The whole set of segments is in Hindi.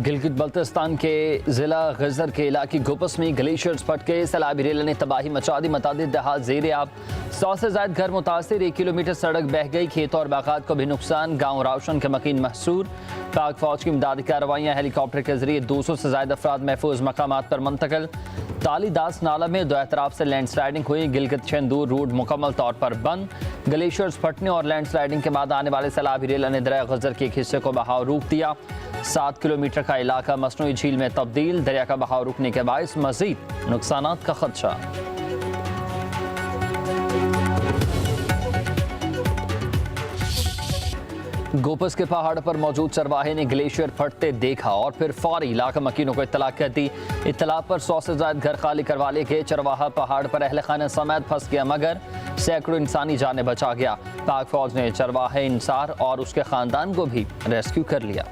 गिलगित बल्तिस्तान के जिला गजर के इलाके गोपस में ग्लेशियर्स फट के सैलाबी रेल ने तबाही मचा दी। मुतादिद देहात ज़ेर आब, 100 से ज़ायद घर मुतासिर, 1 किलोमीटर सड़क बह गई, खेतों और बागात को भी नुकसान, गाँव रावशन के मकीन महसूर। पाक फौज की इमदादी कार्रवाइयाँ, हेलीकॉप्टर के जरिए 200 से ज़ायद अफराद महफूज मकामात पर मुंतकिल। ताली दास नाला में 2 एतराफ से लैंडस्लाइडिंग हुई, गिलगित चंदूर रोड मुकम्मल तौर पर बंद। ग्लेशियर्स फटने और लैंडस्लाइडिंग के बाद आने वाले सैलाबी रेल ने दरिया गजर के एक हिस्से को बहाव रोक दिया। 7 किलोमीटर का इलाका मसनूई झील में तब्दील, दरिया का बहाव रुकने के बायस मजीद नुकसानात का खदशा। गोपस के पहाड़ पर मौजूद चरवाहे ने ग्लेशियर फटते देखा और फिर फौरी इलाका मकीनों को इत्तला कर दी। इत्तला पर 100 से ज़ायद घर खाली करवा लिए गए। चरवाहा पहाड़ पर अहल खाना समेत फंस गया, मगर सैकड़ों इंसानी जाने बचा गया। पाक फौज ने चरवाहे इंसार और उसके खानदान को भी रेस्क्यू कर लिया।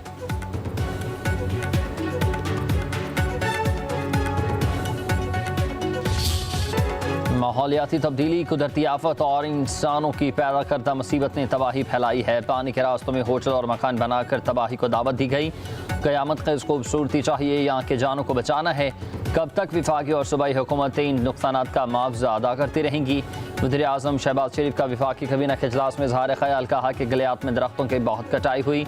माहौलियाती तब्दीली, कुदरती आफत और इंसानों की पैदा करदा मुसीबत ने तबाही फैलाई है। पानी के रास्तों में होटल और मकान बनाकर तबाही को दावत दी गई। क़यामत ख़ेज़ खूबसूरती चाहिए, यहाँ के जानों को बचाना है। कब तक विफाकी और सूबाई हुकूमतें इन नुकसानात का मुआवजा अदा करती रहेंगी? वज़ीर आज़म शहबाज शरीफ का विफाकी काबीना के इजलास में इज़हार ख्याल, कहा कि गलियात में दरख्तों की बहुत कटाई हुई,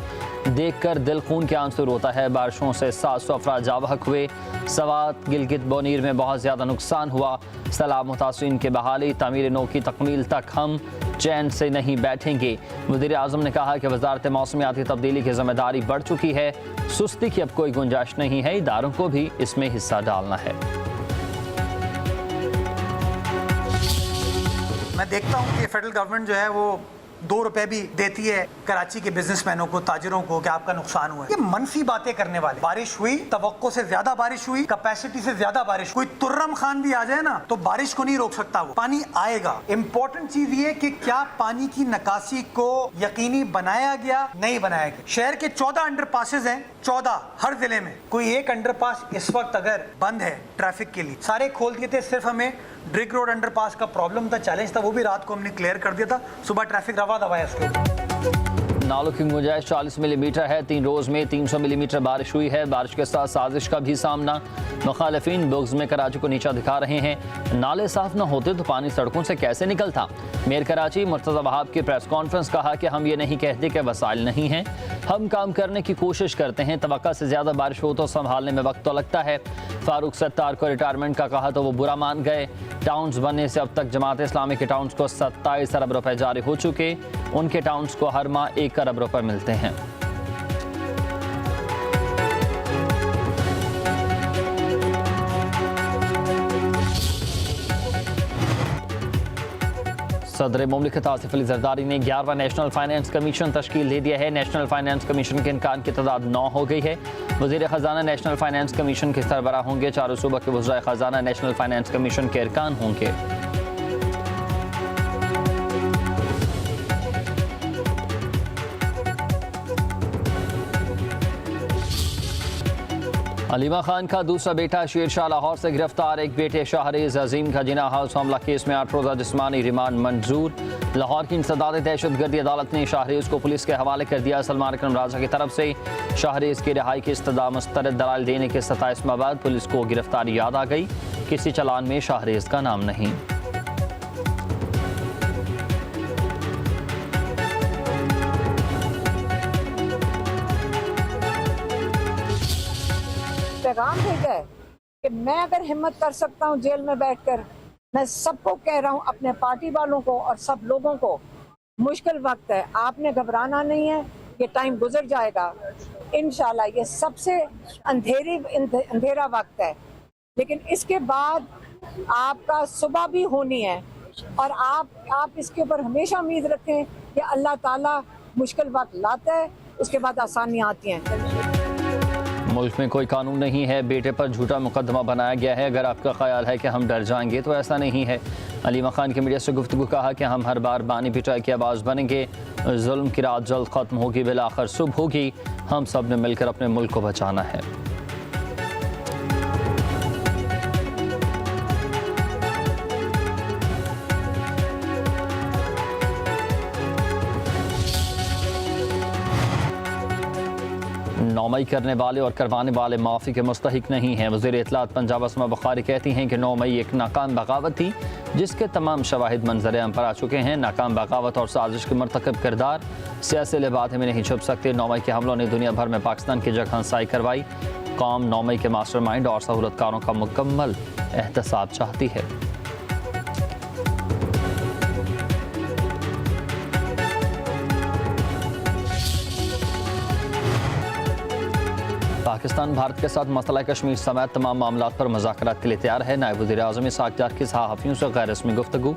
देख कर दिल खून के आंसू होता है। बारिशों से 700 अफराद जाबहक हुए। सवात गिलगित बोनीर में बहुत ज़्यादा नुकसान हुआ। सैलाब मुतासिरीन की बहाली, तामीर नो की तकमील तक हम चैन से नहीं बैठेंगे। वज़ीर आज़म ने कहा कि वज़ारत मौसमियाती तब्दीली की जिम्मेदारी बढ़ चुकी है, सुस्ती की अब कोई गुंजाइश नहीं है, इदारों को भी इसमें हिस्सा डालना है। मैं देखता हूँ कि फेडरल गवर्नमेंट जो है वो 2 रुपए भी देती है कराची के बिजनेसमैनों को, ताजिरों को, कि आपका नुकसान हुआ है। ये मनफी बातें करने वाले। बारिश हुई, तवक्को से ज्यादा बारिश हुई, कैपेसिटी से ज्यादा बारिश। कोई तुर्रम खान भी आ जाए ना तो बारिश को नहीं रोक सकता, वो पानी आएगा। इंपॉर्टेंट चीज ये कि क्या पानी की निकासी को यकीनी बनाया गया, नहीं बनाया गया। शहर के 14 अंडरपासेस हैं, 14 हर जिले में। कोई एक अंडरपास इस वक्त अगर बंद है ट्रैफिक के लिए, सारे खोल दिए थे। सिर्फ हमें ड्रिग रोड अंडरपास का प्रॉब्लम था, चैलेंज था, वो भी रात को हमने क्लियर कर दिया था। सुबह ट्रैफिक रवा दवा है उसके। नालों की गुंजाइश 40 मिलीमीटर है। 3 रोज़ में 300 मिलीमीटर बारिश हुई है। बारिश के साथ साजिश का भी सामना। मुखालिफिन बुग्ज में कराची को नीचा दिखा रहे हैं। नाले साफ न होते तो पानी सड़कों से कैसे निकलता? मेयर कराची मुर्तज़ा वहाब की प्रेस कॉन्फ्रेंस, कहा कि हम ये नहीं कहते कि वसाइल नहीं हैं, हम काम करने की कोशिश करते हैं। तवक्का से ज़्यादा बारिश हो तो संभालने में वक्त तो लगता है। फारूक सत्तार को रिटायरमेंट का कहा तो वो बुरा मान गए। टाउन्स बनने से अब तक जमात इस्लामी के टाउन्स को 27 अरब रुपए जारी हो चुके। उनके टाउन्स को हर माह 1 अरब रुपए मिलते हैं। सदर मुमलिकत आसिफ अली जरदारी ने 11वां नेशनल फाइनेंस कमीशन तश्कील दे दिया है। नेशनल फाइनेंस कमीशन के इनकान की तादाद 9 हो गई है। वज़ीर ख़जाना नेशनल फाइनेंस कमीशन के सरबराह होंगे। 4 सूबा के वज़राए ख़जाना नेशनल फाइनेंस कमीशन के अरकान होंगे। अलीमा खान का दूसरा बेटा शेरशाह लाहौर से गिरफ्तार। एक बेटे शाहरेज अजीम का जिना हाउस हमला केस में 8 रोज़ा जिस्मानी रिमांड मंजूर। लाहौर की इंसदाद दहशतगर्दी अदालत ने शाहरेज को पुलिस के हवाले कर दिया। सलमान अकरम राजा की तरफ से शाहरेज की रिहाई की इस्तदा मुस्तरद दलाल देने के 27 माह बाद पुलिस को गिरफ्तारी याद आ गई। किसी चालान में शाहरेज का नाम नहीं। पैगाम भेजा है कि मैं अगर हिम्मत कर सकता हूँ जेल में बैठकर, मैं सबको कह रहा हूँ, अपने पार्टी वालों को और सब लोगों को, मुश्किल वक्त है, आपने घबराना नहीं है, ये टाइम गुजर जाएगा इंशाल्लाह। ये सबसे अंधेरा वक्त है, लेकिन इसके बाद आपका सुबह भी होनी है और आप इसके ऊपर हमेशा उम्मीद रखें कि अल्लाह ताला मुश्किल वक्त लाता है, उसके बाद आसानियाँ आती हैं। मुल्क में कोई कानून नहीं है, बेटे पर झूठा मुकदमा बनाया गया है। अगर आपका ख्याल है कि हम डर जाएंगे तो ऐसा नहीं है। अलीमा खान की मीडिया से गुफ्तगू, कहा कि हम हर बार बानी पिटाई की आवाज़ बनेंगे। जुल्म की रात जल्द ख़त्म होगी, बिलाखिर सुबह होगी। हम सब ने मिलकर अपने मुल्क को बचाना है। 9 मई करने वाले और करवाने वाले माफ़ी के मुस्तहिक नहीं हैं। वज़ीर इत्तलात पंजाब अस्मा बुखारी कहती हैं कि 9 मई एक नाकाम बगावत थी जिसके तमाम शवाहिद मंजर आम पर आ चुके हैं। नाकाम बगावत और साजिश के मरतकब किरदार सियासी लिबाते में नहीं छुप सकते। 9 मई के हमलों ने दुनिया भर में पाकिस्तान की जगह हंसाई करवाई। कौम 9 मई के मास्टरमाइंड और सहूलतकारों का मुकम्मल एहतसाब चाहती है। पाकिस्तान भारत के साथ मसला कश्मीर समेत तमाम मामलात पर मुज़ाकरात के लिए तैयार है। नायब वज़ीर-ए-आज़म इसहाक़ डार की सहाफ़ियों से गैर रस्मी गुफ्तगू।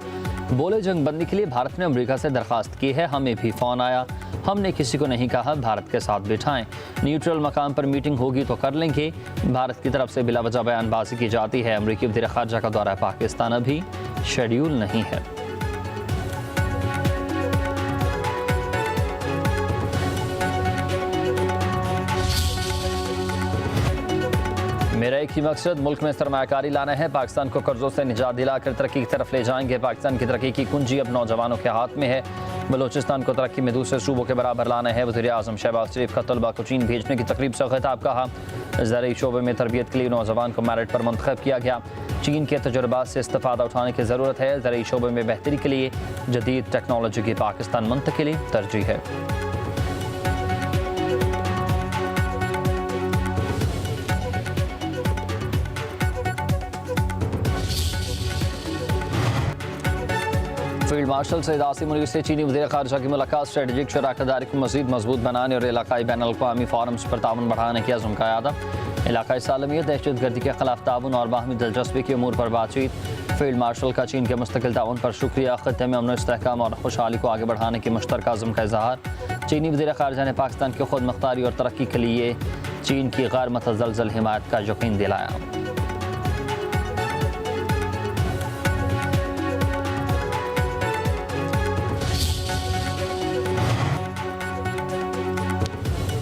बोले जंग बंदी के लिए भारत ने अमरीका से दरख्वास्त की है, हमें भी फ़ोन आया, हमने किसी को नहीं कहा भारत के साथ बिठाएं। न्यूट्रल मकाम पर मीटिंग होगी तो कर लेंगे। भारत की तरफ से बिलावजह बयानबाजी की जाती है। अमरीकी वज़ीर ख़ारजा का दौरा पाकिस्तान अभी शेड्यूल नहीं है। मेरा एक ही मकसद मुल्क में सरमायाकारी लाना है। पाकिस्तान को कर्जों से निजात दिलाकर तरक्की की तरफ ले जाएंगे। पाकिस्तान की तरक्की की कुंजी अब नौजवानों के हाथ में है। बलूचिस्तान को तरक्की में दूसरे सूबों के बराबर लाना है। वज़ीर-ए-आज़म शहबाज शरीफ का तलबा को चीन भेजने की तकरीब से खिताब। कहा ज़राई शोबे में तरबियत के लिए नौजवान को मेरिट पर मुंतखब किया गया। चीन के तजुर्बात से इस्तेफादा उठाने की ज़रूरत है। ज़राई शोबे में बेहतरी के लिए जदीद टेक्नोलॉजी की पाकिस्तान मुंतकिली तरजीह है। फील्ड मार्शल सईद आसिम मुनीर से चीनी वज़ीर ख़ारजा की मुलाकात। स्ट्रेटेजिक शराकतदारी को मज़ीद मजबूत बनाने और इलाकाई बैनुल-अक़वामी फ़ोरम्स पर ताउन बढ़ाने की अज़्म का यादा। इलाकाई सालमियत, दहशतगर्दी के खिलाफ ताउन और बाहमी दिलचस्पी के अमूर पर बातचीत। फील्ड मार्शल का चीन के मुस्तकिल ताउन पर शुक्रिया। ख़त्ते में अमन इस्तेहकाम और खुशहाली को आगे बढ़ाने की मुश्तरका अज़्म का इज़हार। चीनी वज़ीर ख़ारजा ने पाकिस्तान की खुद मुख्तारी और तरक्की के लिए चीन की गैर मुतज़लज़ल हिमायत का यकीन दिलाया।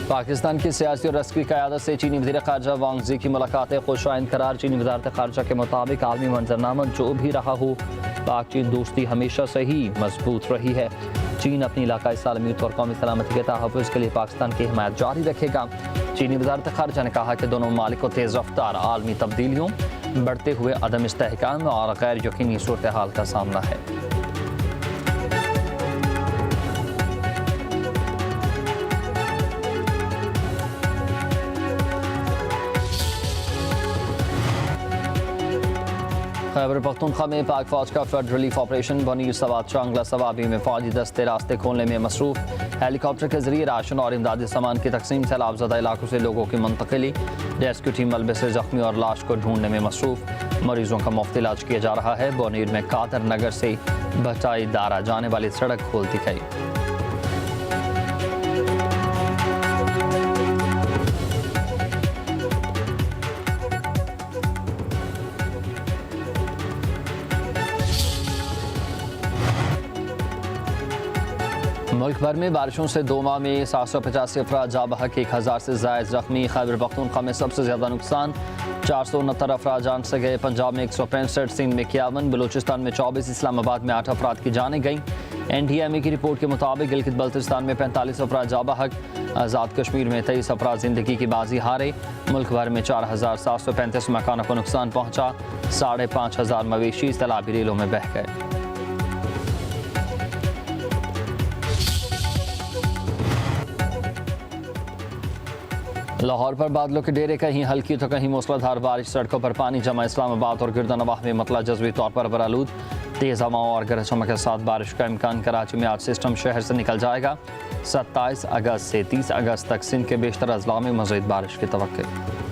पाकिस्तान की सियासी और रस्मी क़यादत से चीनी वज़ीर ख़ारजा वांग ज़ी की मुलाकातें खुशाइंद करार। चीनी वज़ारत ख़ारजा के मुताबिक आलमी मंजरनामा जो भी रहा हो, पाक चीन दोस्ती हमेशा से ही मजबूत रही है। चीन अपनी इलाकाई सालमियत और कौमी सलामती के तहफ़्फ़ुज़ के लिए पाकिस्तान की हिमायत जारी रखेगा। चीनी वज़ारत ख़ारजा ने कहा कि दोनों ममालिक को तेज़ रफ्तार आलमी तब्दीलियों, बढ़ते हुए अदम इस्तेहकाम और गैर यकीनी सूरत हाल का सामना है। खैबर पख्तूनख्वा में पाक फौज का फ्लड रिलीफ ऑपरेशन। बनीर सवात चांगला सवाबी में फौजी दस्ते रास्ते खोलने में मसरूफ। हेलीकॉप्टर के जरिए राशन और इमदादी सामान की तकसीम। सैलाबज़दा इलाकों से लोगों की मुंतकिली। रेस्क्यू टीम मलबे से जख्मी और लाश को ढूंढने में मसरूफ। मरीजों का मुफ्त इलाज किया जा रहा है। बोनीर में कादर नगर से भटाई दारा जाने वाली सड़क खोल दी गई। मुल्क भर में बारिशों से 2 माह में 785 अफराद जा बहक, 1000 से ज़ायद ज़ख्मी। खैबर पख्तूनख्वा में सबसे ज़्यादा नुकसान, 469 अफराद जान से गए। पंजाब में 165, सिंध में 51, बलूचिस्तान में 24, इस्लामाबाद में 8 अफराद की जानें गईं। NDMA की रिपोर्ट के मुताबिक गिलगित बल्तिस्तान में 45 अफराद जा बहक, आज़ाद कश्मीर में 23 अफराद ज़िंदगी की बाजी हारे। मुल्क भर में 4735 मकानों को नुकसान पहुँचा। 5500 मवेशी सैलाबी रेलों में बह गए। लाहौर पर बादलों के डेरे, कहीं हल्की तो कहीं मूसलाधार बारिश। सड़कों पर पानी जमा। इस्लामाबाद और गिरदनवाह में मतला जज़वी तौर पर बरालूद। तेज़ हवाओं और गरज चमक के साथ बारिश का इम्कान। कराची में आज सिस्टम शहर से निकल जाएगा। 27 अगस्त से 30 अगस्त तक सिंध के बेशतर अजला में मज़ीद बारिश की तवक्को।